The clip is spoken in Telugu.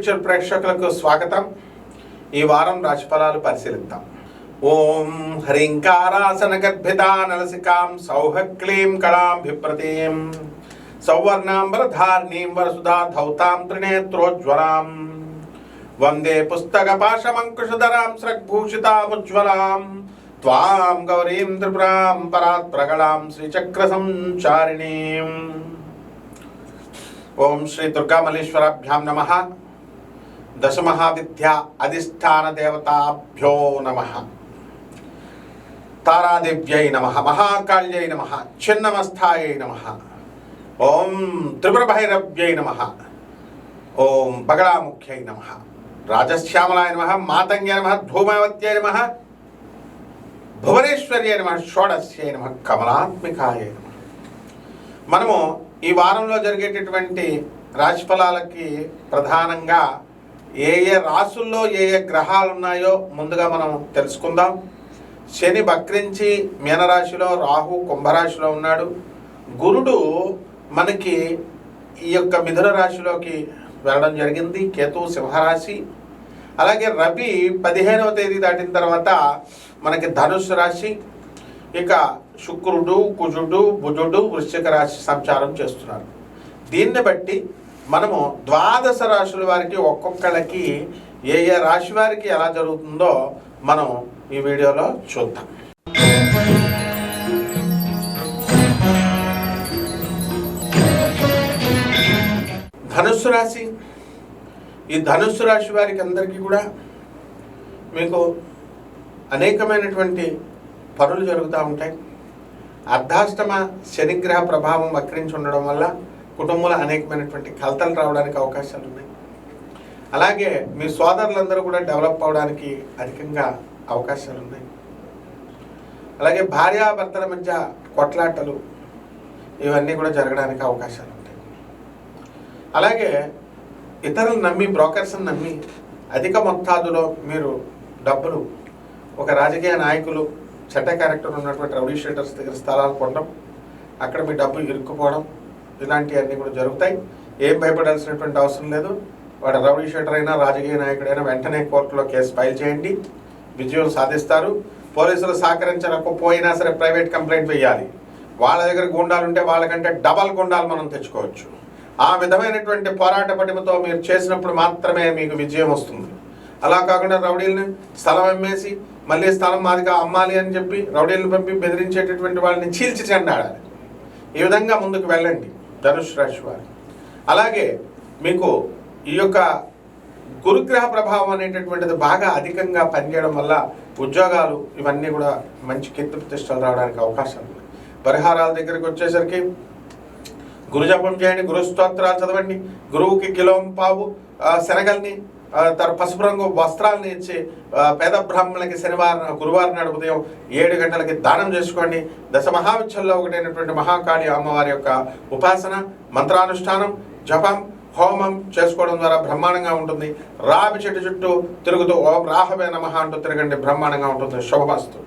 పిక్చర్ ప్రేక్షకులకు స్వాగతం. ఈ వారం రాశిఫలాలు పరిశీలిద్దాం. ఓం హ్రీంకారాసన గర్భితా నలసికాం సౌహక్లీం కళాభిప్రతీం సౌవర్ణాంబరధార్ణీం వరసుధా ధౌతాం త్రినేత్రోజ్వలాం వందే పుస్తకపాశమంకుశధరాం స్రగ్భూషితాముజ్వలాం త్వాం గౌరీం త్రిపురాం పరాత్ప్రగళాం శ్రీచక్ర సంచారిణీం. ఓం శ్రీ దుర్గామల్లేశ్వరాభ్యాం నమః. దశమహావిద్యా అధిష్టాన దేవతాభ్యో నమః. తారాదేవ్యై నమః. మహాకాళ్యై నమః. చిన్నమస్థాయై నమః. ఓం త్రిపురభైరవ్యై నమః. ఓం బగళాముఖ్యై నమః. రాజశ్యామలాయ నమః. మాతంగ్యై నమః. ధూమవత్యై నమః. భువనేశ్వర్యై నమః. షోడశ్యై నమః. కమలాత్మికాయై నమః. మనము ఈ వారంలో జరిగేటటువంటి రాశిఫలాలకి ప్రధానంగా ఏ ఏ రాసుల్లో ఏ ఏ గ్రహాలు ఉన్నాయో ముందుగా మనం తెలుసుకుందాం. శని వక్రించి మీనరాశిలో, రాహు కుంభరాశిలో ఉన్నాడు. గురుడు మనకి ఈ యొక్క మిథున రాశిలోకి వెళ్ళడం జరిగింది. కేతు సింహరాశి. అలాగే రవి 15వ తేదీ దాటిన తర్వాత మనకి ధనుస్సు రాశి. ఇక శుక్రుడు, కుజుడు, బుధుడు వృశ్చిక రాశి సంచారం చేస్తున్నారు. దీన్ని బట్టి మనము ద్వాదశ రాశుల వారికి ఒక్కొక్కళ్ళకి ఏ ఏ రాశి వారికి ఎలా జరుగుతుందో మనం ఈ వీడియోలో చూద్దాం. ధనుస్సు రాశి. ఈ ధనుస్సు రాశి వారికి అందరికీ కూడా మీకు అనేకమైనటువంటి పనులు జరుగుతూ ఉంటాయి. అర్ధాష్టమ శనిగ్రహ ప్రభావం వక్రించి ఉండడం వల్ల కుటుంబంలో అనేకమైనటువంటి కలతలు రావడానికి అవకాశాలు ఉన్నాయి. అలాగే మీ సోదరులందరూ కూడా డెవలప్ అవడానికి అధికంగా అవకాశాలు ఉన్నాయి. అలాగే భార్యాభర్తల మధ్య కొట్లాటలు ఇవన్నీ కూడా జరగడానికి అవకాశాలు ఉంటాయి. అలాగే ఇతరులు నమ్మి, బ్రోకర్స్ని నమ్మి అధిక మొత్తాదులో మీరు డబ్బులు, ఒక రాజకీయ నాయకులు, చెడ్డ క్యారెక్టర్ ఉన్నటువంటి రౌడీ షీటర్స్ దగ్గర స్థలాలు కొనడం, అక్కడ మీ డబ్బు ఇరుక్కుపోవడం, ఇలాంటివన్నీ కూడా జరుగుతాయి. ఏం భయపడాల్సినటువంటి అవసరం లేదు. వాడు రౌడీ షీటర్ అయినా, రాజకీయ నాయకుడైనా వెంటనే కోర్టులో కేసు ఫైల్ చేయండి, విజయం సాధిస్తారు. పోలీసులు సహకరించకపోయినా సరే ప్రైవేట్ కంప్లైంట్ వేయాలి. వాళ్ళ దగ్గర గుండాలు ఉంటే వాళ్ళకంటే డబల్ గుండాలు మనం తెచ్చుకోవచ్చు. ఆ విధమైనటువంటి పోరాట పటిమతో మీరు చేసినప్పుడు మాత్రమే మీకు విజయం వస్తుంది. అలా కాకుండా రౌడీలను స్థలం అమ్మేసి మళ్ళీ స్థలం మాదిగా అమ్మాలి అని చెప్పి రౌడీలను పంపి బెదిరించేటటువంటి వాళ్ళని చీల్చి చెండాడాలి. ఈ విధంగా ముందుకు వెళ్ళండి ధనుష్ రాశి వారు. అలాగే మీకు ఈ యొక్క గురుగ్రహ ప్రభావం అనేటటువంటిది బాగా అధికంగా పనిచేయడం వల్ల ఉద్యోగాలు ఇవన్నీ కూడా మంచి కీర్తి ప్రతిష్టలు రావడానికి అవకాశాలు ఉన్నాయి. పరిహారాల దగ్గరికి వచ్చేసరికి గురు జపం చేయండి, గురు స్తోత్రాలు చదవండి, గురువుకి కిలోంపావు శనగల్ని, పసుపు రంగు వస్త్రాలని ఇచ్చి పేద బ్రాహ్మణులకి గురువారం నాడు ఉదయం 7 గంటలకి దానం చేసుకోండి. దశ మహావిద్యల్లో ఒకటైనటువంటి మహాకాళి అమ్మవారి యొక్క ఉపాసన, మంత్రానుష్ఠానం, జపం, హోమం చేసుకోవడం ద్వారా బ్రహ్మాండంగా ఉంటుంది. రావి చెట్టు చుట్టూ తిరుగుతూ ఓం రాహవే నమః అంటూ తిరగండి, బ్రహ్మాండంగా ఉంటుంది. శుభమస్తు.